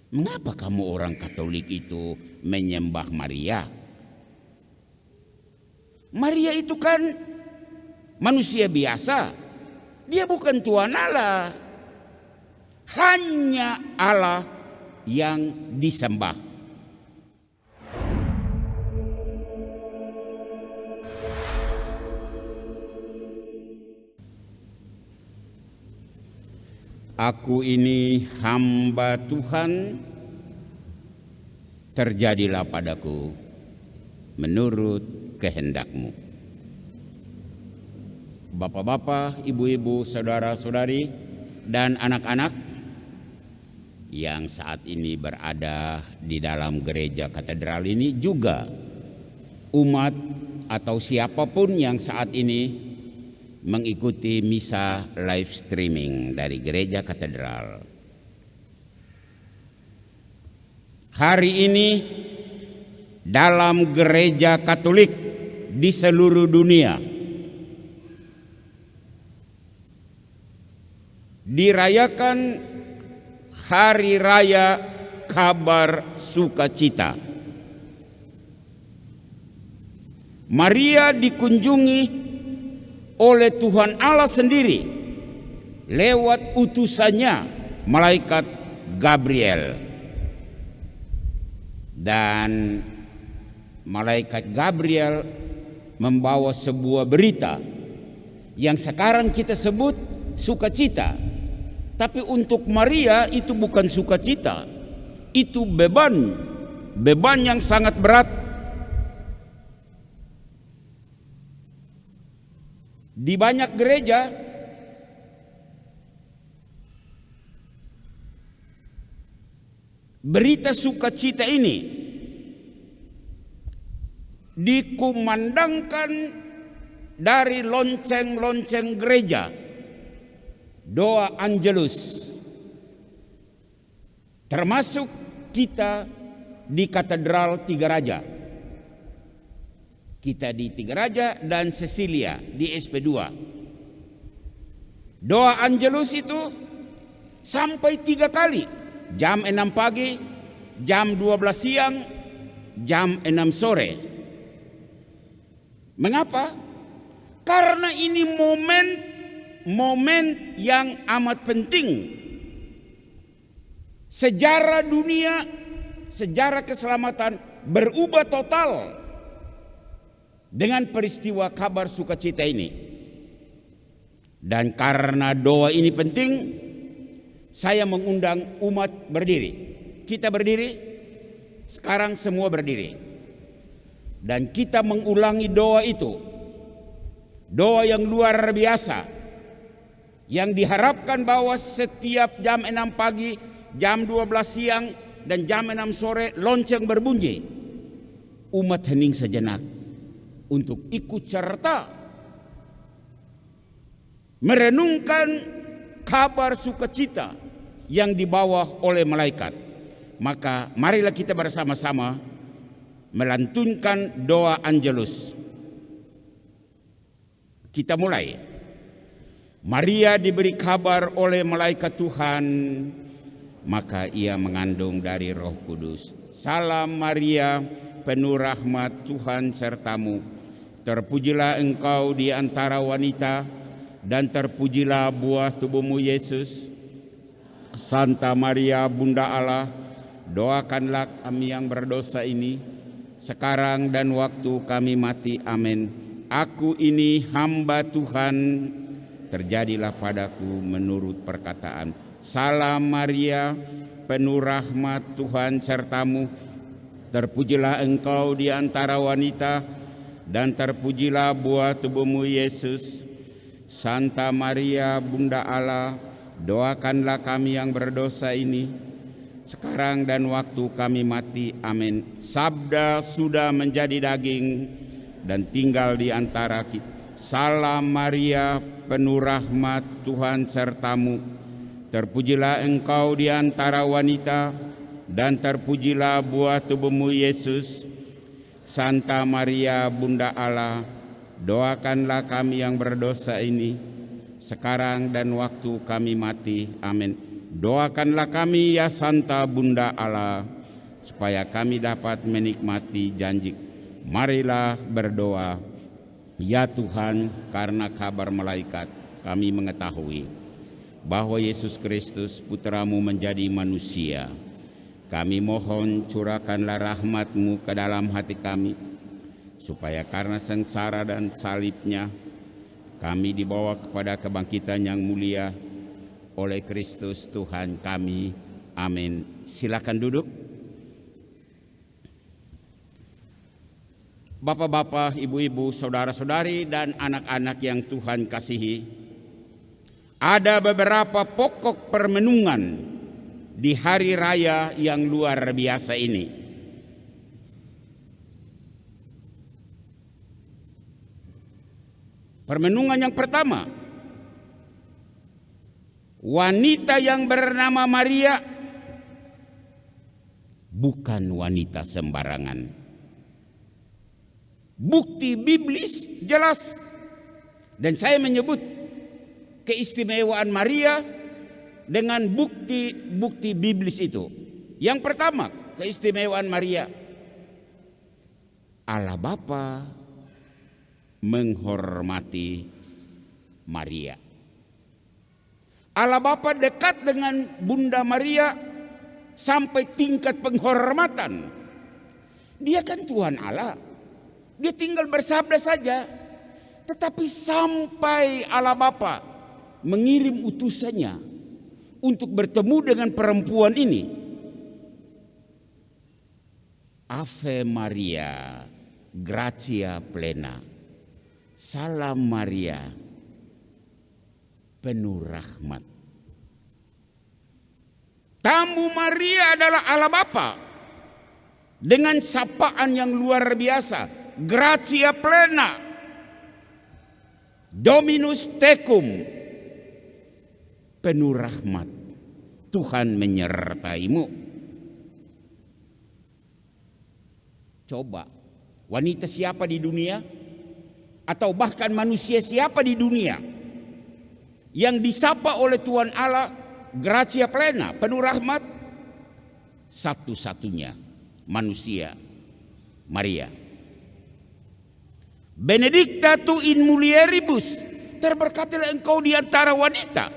Mengapa kamu orang Katolik itu menyembah Maria? Maria itu kan manusia biasa. Dia bukan Tuhan Allah. Hanya Allah yang disembah. Aku ini hamba Tuhan, terjadilah padaku menurut kehendak-Mu. Bapak-bapak, ibu-ibu, saudara-saudari, dan anak-anak yang saat ini berada di dalam gereja katedral ini, juga umat atau siapapun yang saat ini mengikuti misa live streaming dari gereja katedral. Hari ini dalam gereja Katolik di seluruh dunia dirayakan hari raya kabar sukacita. Maria dikunjungi oleh Tuhan Allah sendiri lewat utusannya malaikat Gabriel. Dan malaikat Gabriel membawa sebuah berita yang sekarang kita sebut sukacita. Tapi untuk Maria itu bukan sukacita, itu beban yang sangat berat. Di banyak gereja berita sukacita ini dikumandangkan dari lonceng-lonceng gereja, doa Angelus, termasuk kita di Katedral Tiga Raja. Kita di Tiga Raja dan Cecilia di SP2. Doa Angelus itu sampai 3 kali. Jam 6 pagi, jam 12 siang, jam 6 sore. Mengapa? Karena ini momen yang amat penting. Sejarah dunia, sejarah keselamatan berubah total dengan peristiwa kabar sukacita ini. Dan karena doa ini penting, saya mengundang umat berdiri. Kita berdiri, sekarang semua berdiri. Dan kita mengulangi doa itu. Doa yang luar biasa, yang diharapkan bahwa setiap jam 6 pagi, jam 12 siang, dan jam 6 sore lonceng berbunyi. Umat hening sejenak untuk ikut serta merenungkan kabar sukacita yang dibawa oleh malaikat. Maka marilah kita bersama-sama melantunkan doa Angelus. Kita mulai. Maria diberi kabar oleh malaikat Tuhan, maka ia mengandung dari Roh Kudus. Salam Maria, penuh rahmat, Tuhan sertamu. Terpujilah engkau di antara wanita, dan terpujilah buah tubuhmu Yesus. Santa Maria, Bunda Allah, doakanlah kami yang berdosa ini, sekarang dan waktu kami mati. Amin. Aku ini hamba Tuhan, terjadilah padaku menurut perkataan. Salam Maria, penuh rahmat, Tuhan sertamu. Terpujilah engkau di antara wanita, dan terpujilah buah tubuhmu Yesus. Santa Maria, Bunda Allah, doakanlah kami yang berdosa ini, sekarang dan waktu kami mati. Amin. Sabda sudah menjadi daging dan tinggal di antara kita. Salam Maria, penuh rahmat, Tuhan sertamu. Terpujilah engkau di antara wanita, dan terpujilah buah tubuhmu Yesus. Santa Maria, Bunda Allah, doakanlah kami yang berdosa ini, sekarang dan waktu kami mati. Amin. Doakanlah kami ya Santa Bunda Allah, supaya kami dapat menikmati janji. Marilah berdoa. Ya Tuhan, karena kabar malaikat kami mengetahui bahwa Yesus Kristus Putra-Mu menjadi manusia. Kami mohon curahkanlah rahmat-Mu ke dalam hati kami, supaya karena sengsara dan salibnya kami dibawa kepada kebangkitan yang mulia oleh Kristus Tuhan kami. Amin. Silakan duduk. Bapak-bapak, ibu-ibu, saudara-saudari, dan anak-anak yang Tuhan kasihi, ada beberapa pokok permenungan di hari raya yang luar biasa ini. Permenungan yang pertama, wanita yang bernama Maria bukan wanita sembarangan. Bukti biblis jelas, dan saya menyebut keistimewaan Maria dengan bukti biblis itu. Yang pertama, keistimewaan Maria, Allah Bapa menghormati Maria. Allah Bapa dekat dengan Bunda Maria sampai tingkat penghormatan. Dia kan Tuhan Allah, dia tinggal bersabda saja. Tetapi sampai Allah Bapa mengirim utusannya untuk bertemu dengan perempuan ini. Ave Maria, gratia plena. Salam Maria, penuh rahmat. Tamu Maria adalah Allah Bapa dengan sapaan yang luar biasa. Gratia plena, Dominus tecum, penuh rahmat, Tuhan menyertaimu. Coba, wanita siapa di dunia, atau bahkan manusia siapa di dunia yang disapa oleh Tuhan Allah gratia plena, penuh rahmat? Satu-satunya manusia, Maria. Benedicta tu in mulieribus, terberkatilah engkau di antara wanita.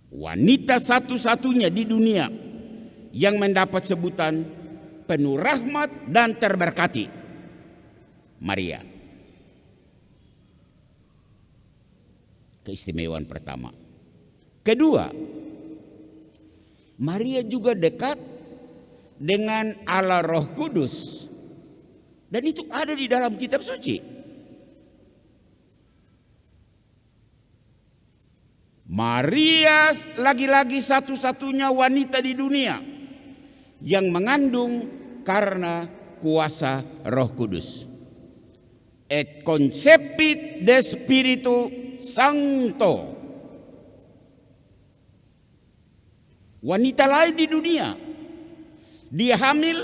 Wanita satu-satunya di dunia yang mendapat sebutan penuh rahmat dan terberkati, Maria. Keistimewaan pertama. Kedua, Maria juga dekat dengan Allah Roh Kudus. Dan itu ada di dalam kitab suci. Maria lagi-lagi satu-satunya wanita di dunia yang mengandung karena kuasa Roh Kudus. Et concepit de Spiritu Sancto. Wanita lain di dunia, dia hamil,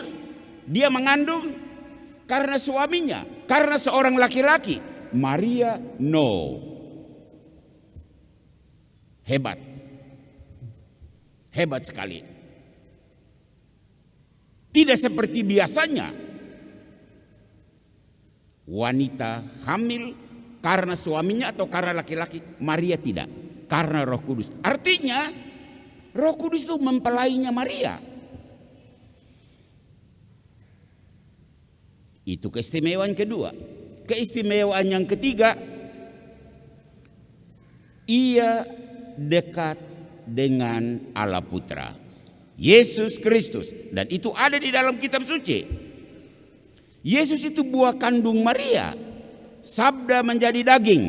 dia mengandung karena suaminya, karena seorang laki-laki. Maria no. Hebat. Hebat sekali. Tidak seperti biasanya. Wanita hamil karena suaminya atau karena laki-laki. Maria tidak. Karena Roh Kudus. Artinya Roh Kudus itu mempelainya Maria. Itu keistimewaan kedua. Keistimewaan yang ketiga, ia dekat dengan Allah Putra, Yesus Kristus. Dan itu ada di dalam kitab suci. Yesus itu buah kandung Maria. Sabda menjadi daging.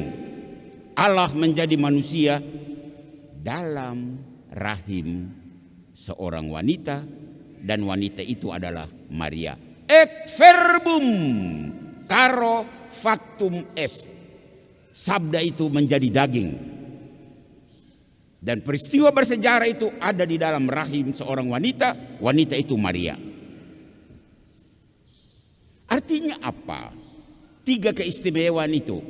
Allah menjadi manusia dalam rahim seorang wanita. Dan wanita itu adalah Maria. Et verbum caro factum est. Sabda itu menjadi daging. Dan peristiwa bersejarah itu ada di dalam rahim seorang wanita. Wanita itu Maria. Artinya apa? Tiga keistimewaan itu.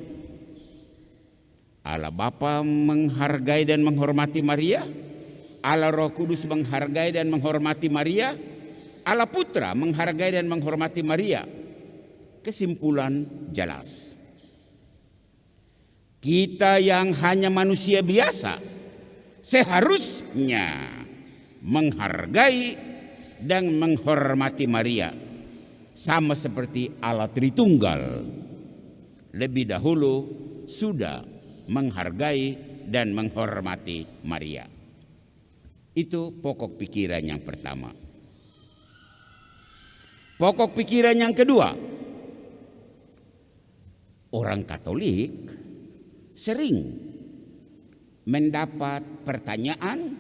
Allah Bapa menghargai dan menghormati Maria, Allah Roh Kudus menghargai dan menghormati Maria, Allah Putra menghargai dan menghormati Maria. Kesimpulan jelas. Kita yang hanya manusia biasa seharusnya menghargai dan menghormati Maria, sama seperti Allah Tritunggal lebih dahulu sudah menghargai dan menghormati Maria. Itu pokok pikiran yang pertama. Pokok pikiran yang kedua, orang Katolik sering mendapat pertanyaan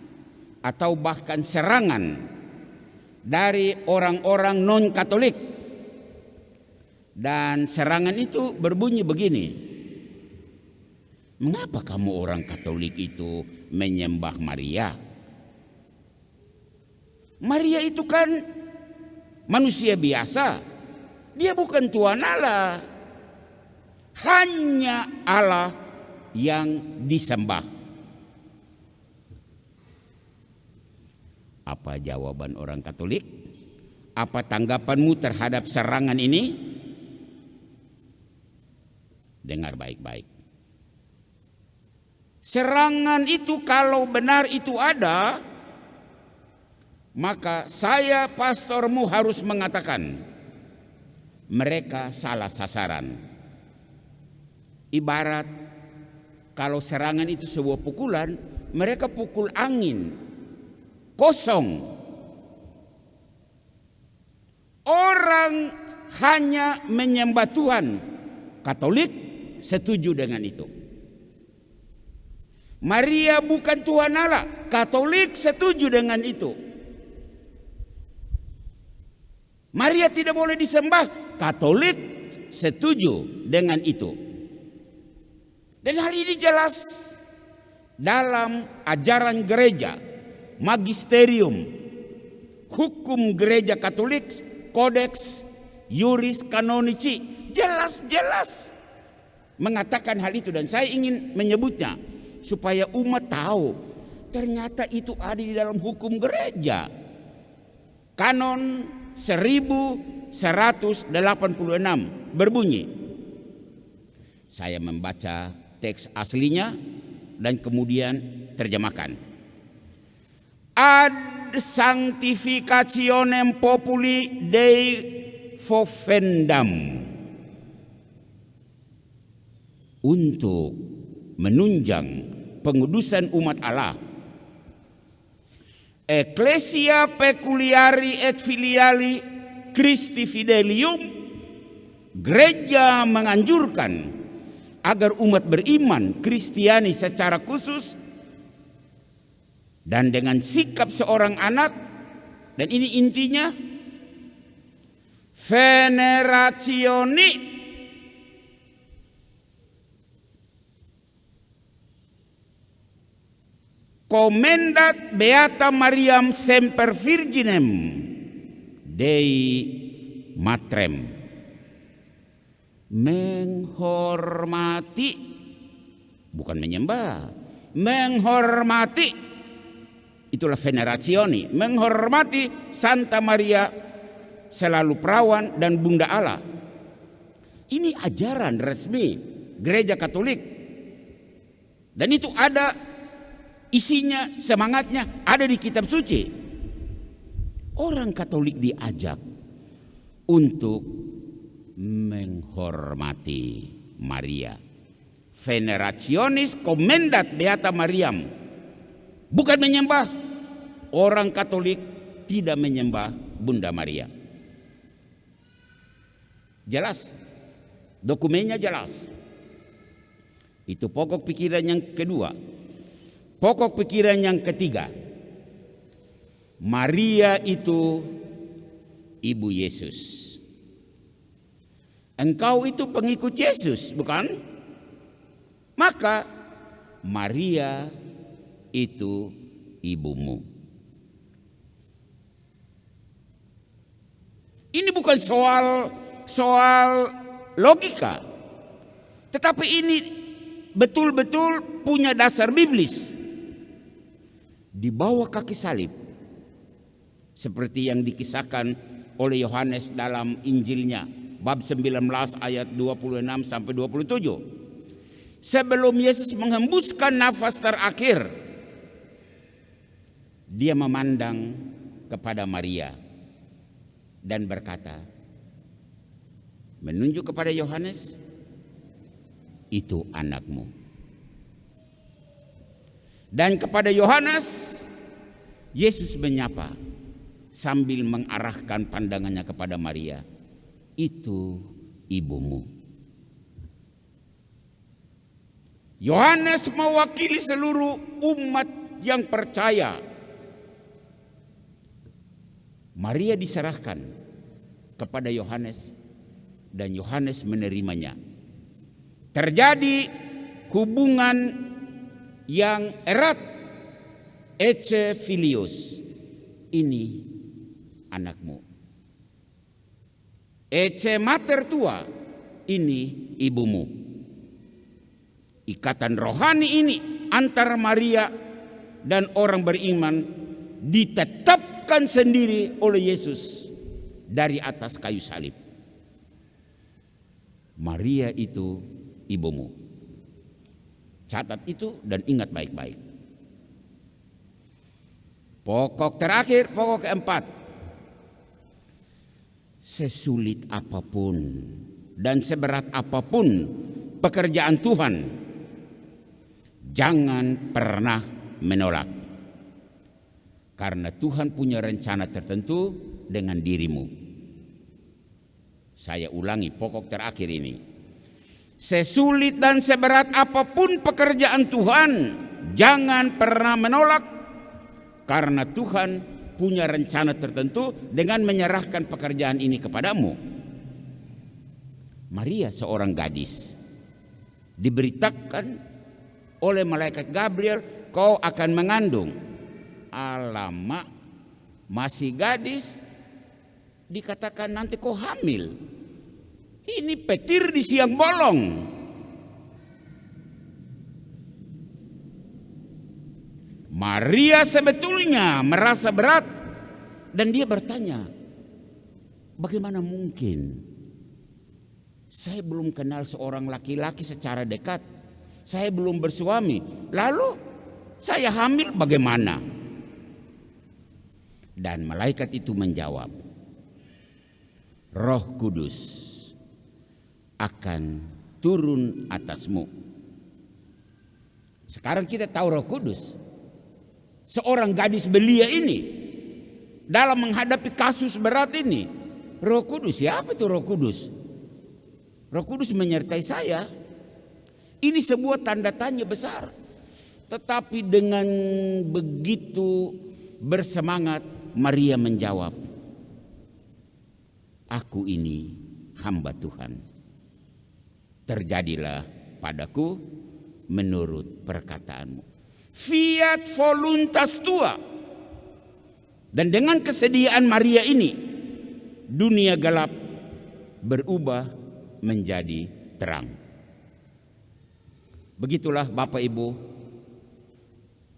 atau bahkan serangan dari orang-orang non-Katolik. Dan serangan itu berbunyi begini: mengapa kamu orang Katolik itu menyembah Maria? Maria itu kan manusia biasa. Dia bukan Tuhan Allah. Hanya Allah yang disembah. Apa jawaban orang Katolik? Apa tanggapanmu terhadap serangan ini? Dengar baik-baik. Serangan itu kalau benar itu ada, maka saya pastormu harus mengatakan mereka salah sasaran. Ibarat kalau serangan itu sebuah pukulan, mereka pukul angin kosong. Orang hanya menyembah Tuhan. Katolik setuju dengan itu. Maria bukan Tuhan Allah. Katolik setuju dengan itu. Maria tidak boleh disembah. Katolik setuju dengan itu. Dan hal ini jelas dalam ajaran gereja, magisterium, hukum gereja Katolik, Codex Iuris Canonici, jelas-jelas mengatakan hal itu. Dan saya ingin menyebutnya supaya umat tahu ternyata itu ada di dalam hukum gereja. Kanon 1186 berbunyi, saya membaca teks aslinya dan kemudian terjemahkan. Ad sanctificationem populi Dei fovendam, untuk menunjang pengudusan umat Allah. Ecclesia peculiari et filiali Christi fidelium, gereja menganjurkan agar umat beriman Kristiani secara khusus dan dengan sikap seorang anak, dan ini intinya, venerationi commendat beata Mariam semper virginem Dei matrem, menghormati, bukan menyembah, menghormati, itulah venerationi, menghormati Santa Maria selalu perawan dan Bunda Allah. Ini ajaran resmi gereja Katolik, dan itu ada isinya, semangatnya ada di kitab suci. Orang Katolik diajak untuk menghormati Maria. Venerationis commendat beata Mariam, bukan menyembah. Orang Katolik tidak menyembah Bunda Maria. Jelas, dokumennya jelas. Itu pokok pikiran yang kedua. Pokok pikiran yang ketiga, Maria itu ibu Yesus. Engkau itu pengikut Yesus, bukan? Maka Maria itu ibumu. Ini bukan soal logika, tetapi ini betul-betul punya dasar biblis. Di bawah kaki salib, seperti yang dikisahkan oleh Yohanes dalam Injilnya, bab 19 ayat 26 sampai 27. Sebelum Yesus menghembuskan nafas terakhir, dia memandang kepada Maria dan berkata, menunjuk kepada Yohanes, itu anakmu. Dan kepada Yohanes, Yesus menyapa sambil mengarahkan pandangannya kepada Maria, itu ibumu. Yohanes mewakili seluruh umat yang percaya. Maria diserahkan kepada Yohanes dan Yohanes menerimanya. Terjadi hubungan yang erat, ecce filius, ini anakmu. Ecce mater tua, ini ibumu. Ikatan rohani ini antara Maria dan orang beriman ditetapkan sendiri oleh Yesus dari atas kayu salib. Maria itu ibumu. Catat itu dan ingat baik-baik. Pokok terakhir, pokok keempat. Sesulit apapun dan seberat apapun pekerjaan Tuhan, jangan pernah menolak. Karena Tuhan punya rencana tertentu dengan dirimu. Saya ulangi pokok terakhir ini. Sesulit dan seberat apapun pekerjaan Tuhan, jangan pernah menolak. Karena Tuhan punya rencana tertentu dengan menyerahkan pekerjaan ini kepadamu. Maria seorang gadis, diberitakan oleh malaikat Gabriel, kau akan mengandung. Alamak, masih gadis, dikatakan nanti kau hamil. Ini petir di siang bolong. Maria sebetulnya merasa berat dan dia bertanya, bagaimana mungkin? Saya belum kenal seorang laki-laki secara dekat. Saya belum bersuami. Lalu saya hamil bagaimana? Dan malaikat itu menjawab, Roh Kudus akan turun atasmu. Sekarang kita tahu Roh Kudus. Seorang gadis belia ini dalam menghadapi kasus berat ini, Roh Kudus, siapa itu Roh Kudus? Roh Kudus menyertai saya. Ini sebuah tanda tanya besar. Tetapi dengan begitu bersemangat Maria menjawab, aku ini hamba Tuhan. Terjadilah padaku menurut perkataanmu. Fiat voluntas tua. Dan dengan kesediaan Maria ini, dunia gelap berubah menjadi terang. Begitulah Bapak Ibu,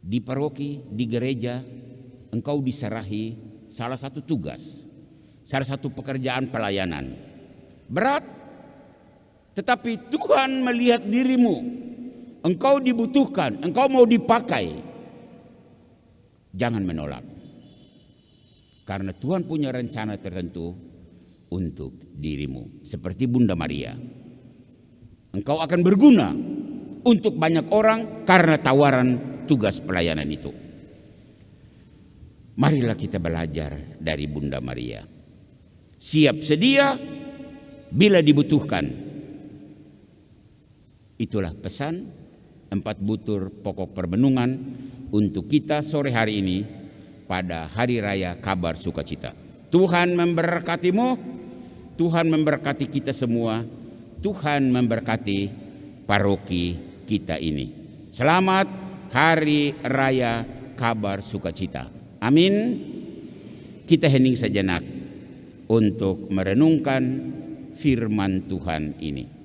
di paroki, di gereja, engkau diserahi salah satu tugas, salah satu pekerjaan pelayanan. Berat, tetapi Tuhan melihat dirimu, engkau dibutuhkan, engkau mau dipakai. Jangan menolak. Karena Tuhan punya rencana tertentu untuk dirimu. Seperti Bunda Maria. Engkau akan berguna untuk banyak orang karena tawaran tugas pelayanan itu. Marilah kita belajar dari Bunda Maria. Siap sedia bila dibutuhkan. Itulah pesan 4 butir pokok permenungan untuk kita sore hari ini pada Hari Raya Kabar Sukacita. Tuhan memberkatimu, Tuhan memberkati kita semua, Tuhan memberkati paroki kita ini. Selamat Hari Raya Kabar Sukacita. Amin. Kita hening sejenak untuk merenungkan firman Tuhan ini.